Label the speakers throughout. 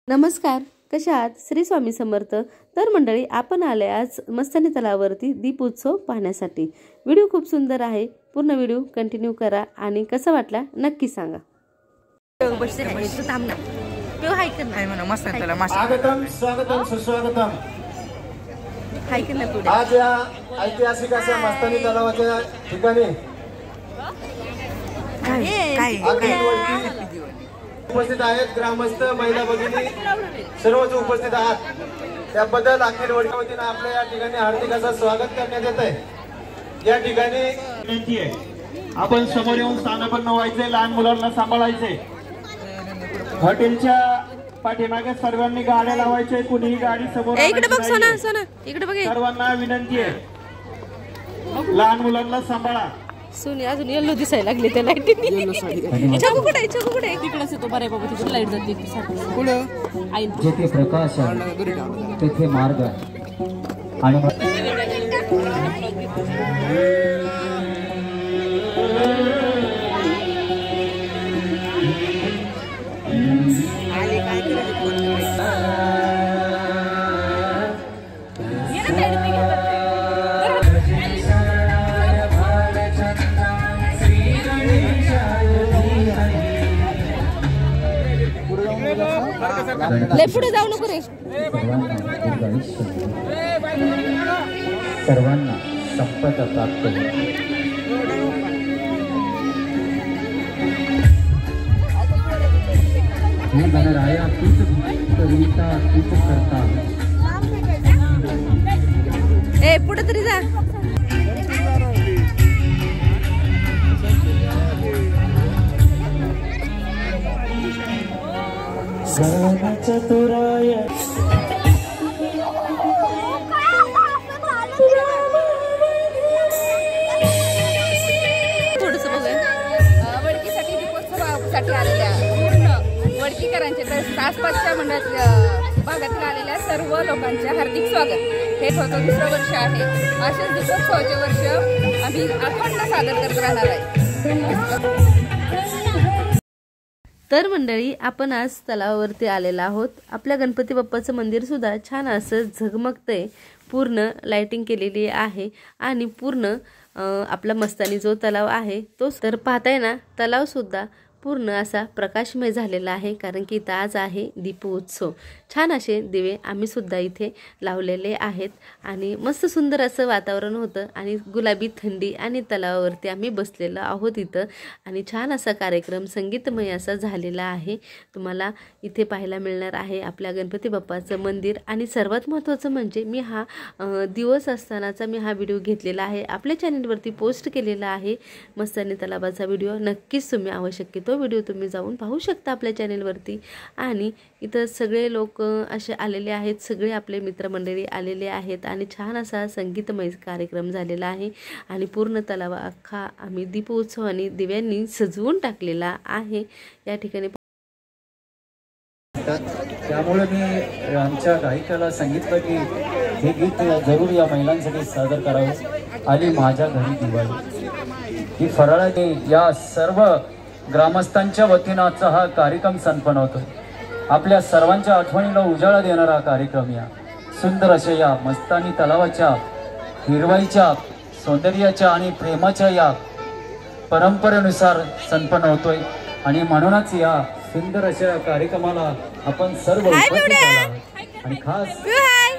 Speaker 1: नमस्कार, कशा आहात? श्री स्वामी समर्थ। तर मंडळी, आपण आले आज मस्तानी तलावावरती दीप उत्सव पाहण्यासाठी। व्हिडिओ खूप सुंदर आहे, पूर्ण व्हिडिओ कंटिन्यू करा आणि कसा वाटला नक्की सांगा।
Speaker 2: स्वागतम स्वागतम सुस्वागतम। आज या ऐतिहासिक अशा मस्तानी तलावाच्या ठिकाणी उपस्थित आहेत ग्रामस्थ, महिला भगिनी सर्वच उपस्थित आहात। त्याबद्दल अखिल वडीच्या वतीने आपल्या या ठिकाणी हार्दिक असं स्वागत करण्यात येत आहे। या ठिकाणी विनंती आहे, आपण समोर येऊन स्थानापन्न व्हायचे, लहान मुलांना सांभाळायचे। हॉटेलच्या पाठीमागे सर्वांनी गाड्या लावायचे, कुणीही गाडी समोर
Speaker 1: इकडे बघ सोना, सोना इकडे बघ।
Speaker 2: सर्वांना विनंती आहे, लहान मुलांना सांभाळा।
Speaker 1: सोनी अजून येल्लो दिसायला लागली त्या लाईटीने। चकू कुठे, चकू कुठे? तिकडेच येतो बरे बाबा, तिकडे लाईट जाते कुठं आई
Speaker 3: जेथे प्रकाश आहे तेथे मार्ग आहे आणि
Speaker 1: लय पुढे जाऊ नको रे।
Speaker 3: सर्वांना संपदा प्राप्त हो। हे गणराया तुझ कविता तुझ करता।
Speaker 1: ए पुढे तरी जा।
Speaker 2: चतुराय
Speaker 1: थोडंसं बघूया।
Speaker 4: वडकीसाठी दीपोत्सवासाठी आलेल्या पूर्ण वडकीकरांचे तर आसपासच्या मंडळातील भागातील आलेल्या सर्व लोकांचे हार्दिक स्वागत। हे होतं दुसरं वर्ष आहे। असेच दीपोत्सवाचे वर्ष आम्ही अखंड सादर करत राहणार आहे।
Speaker 1: तर मंडळी, आपण आज तलावावरती आलेला आहोत। आपल्या गणपती बाप्पाचं मंदिर सुद्धा छान असं झगमगतंय, पूर्ण लाइटिंग केलेली आहे आणि पूर्ण आपला मस्तानी जो तलाव आहे तो तर पाहताय ना, तलाव सुद्धा पूर्ण असा प्रकाशमय झालेला आहे, कारण की इथं आज आहे दीपोत्सव। छान असे दिवे आम्ही सुद्धा इथे लावलेले आहेत आणि मस्त सुंदर असं वातावरण होतं आणि गुलाबी थंडी आणि तलावावरती आम्ही बसलेलो आहोत इथं आणि छान असा कार्यक्रम संगीतमय असा झालेला आहे। तुम्हाला इथे पाहायला मिळणार आहे आपल्या गणपती बाप्पाचं मंदिर आणि सर्वात महत्त्वाचं म्हणजे मी हा दिवस असतानाचा मी हा व्हिडिओ घेतलेला आहे, आपल्या चॅनलवरती पोस्ट केलेला आहे मस्तानी तलावाचा व्हिडिओ। नक्कीच तुम्ही आवश्यक तो व्हिडिओ तुम्ही जाऊन पाहू शकता आपल्या चॅनलवरती। आणि इथं सगळे लोक असे आलेले आहेत, सगळे आपले मित्रमंडळी आलेले आहेत आणि छान असा संगीतमय कार्यक्रम झालेला आहे आणि पूर्ण तलाव अख्खा आम्ही दीपोत्सव आणि दिव्यांनी सजवून टाकलेला आहे या ठिकाणी।
Speaker 3: त्यामुळे मी आमच्या गायकाला सांगितलं की हे गीत जरूर या महिलांसाठी सादर करावं। आणि माझ्या घरी दिवाळी ही फराळाने या सर्व ग्रामस्थांच्या वतीनाचा हा कार्यक्रम संपन्न होतो। आपल्या सर्वांच्या आठवणीला उजाळा देणारा कार्यक्रम या सुंदर अशा या मस्तानी तलावाच्या हिरवाईच्या सौंदर्याच्या आणि प्रेमाच्या या परंपरेनुसार संपन्न होतोय आणि म्हणूनच या सुंदर अशा कार्यक्रमाला आपण सर्व उपस्थित आहात आणि खास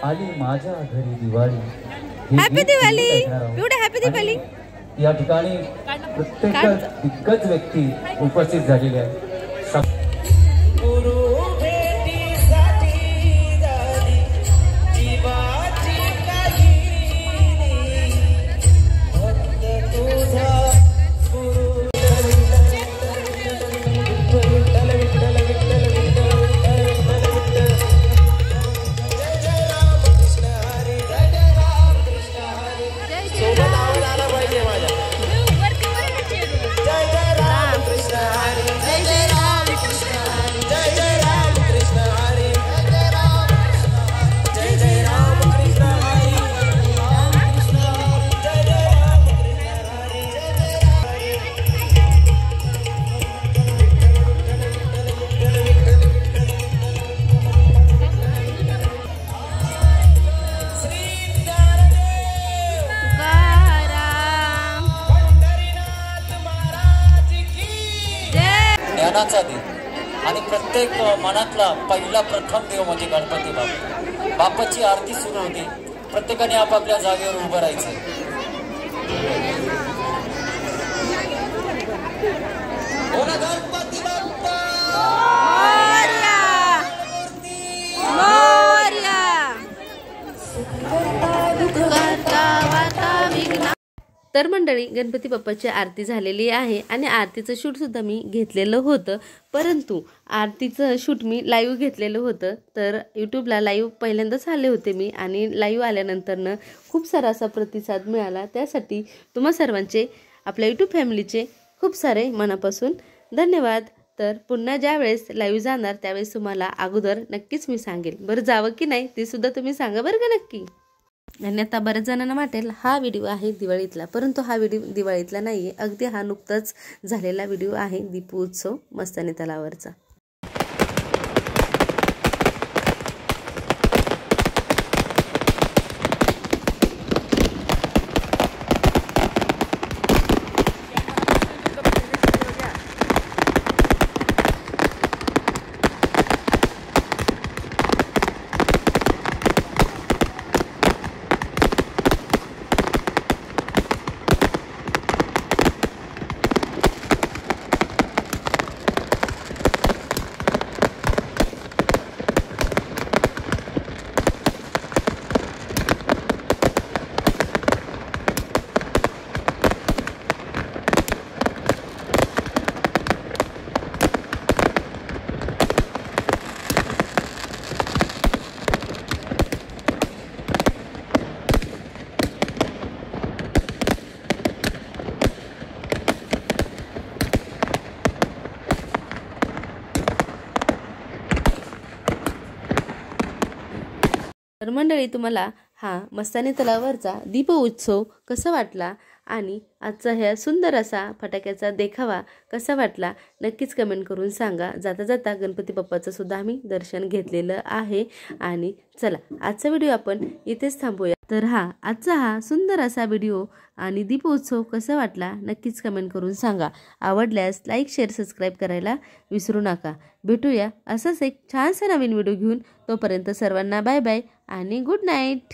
Speaker 3: आली माझ्या घरी दिवाळी।
Speaker 1: Happy Diwali, happy Diwali.
Speaker 3: या ठिकाणी प्रत्येक दिग्गज व्यक्ती उपस्थित झालेले आहे। प्रत्येक मनातला पहिला प्रथम देव म्हणजे गणपती बाप्पा. बाप्पाची आरती सुरू होती. प्रत्येकाने आपापल्या जागेवर उभं राहायचं. गणपती बाप्पा
Speaker 1: तर मंडळी, गणपती बाप्पाची आरती झालेली आहे आणि आरतीचं शूटसुद्धा मी घेतलेलं होतं. परंतु आरतीचं शूट मी लाईव्ह घेतलेलं होतं. तर यूट्यूबला लाईव्ह पहिल्यांदाच आले होते मी आणि लाईव्ह आल्यानंतरनं खूप सारा असा प्रतिसाद मिळाला. त्यासाठी तुम्हा सर्वांचे, आपल्या यूट्यूब फॅमिलीचे खूप सारे मनापासून धन्यवाद. तर पुन्हा ज्या वेळेस लाईव्ह जाणार त्यावेळेस तुम्हाला अगोदर नक्कीच मी सांगेल. बरं जावं की नाही ते सुद्धा तुम्ही सांगा बरं का नक्की. आणि आता बऱ्याच जणांना वाटेल हा व्हिडिओ आहे दिवाळीतला, परंतु हा व्हिडिओ दिवाळीतला नाही आहे. अगदी हा नुकताच झालेला व्हिडिओ आहे दीपोत्सव मस्तानी तलावावरचा. तर मंडळी, तुम्हाला हा मस्तानी तलावावरचा दीप उत्सव कसा वाटला आणि आजचा ह्या सुंदर असा फटाक्याचा देखावा कसा वाटला नक्कीच कमेंट करून सांगा. जाता जाता गणपती बाप्पाचं सुद्धा आम्ही दर्शन घेतलेलं आहे. आणि चला आजचा व्हिडिओ आपण इथेच थांबूया. तर आजचा हा सुंदर असा व्हिडिओ आणि दीपोत्सव कसा वाटला नक्कीच कमेंट करून सांगा. आवडल्यास लाईक, शेअर, सबस्क्राईब करायला विसरू नका. भेटूया असंच एक छानसा नवीन व्हिडिओ घेऊन. तोपर्यंत सर्वांना बाय बाय आणि गुड नाईट.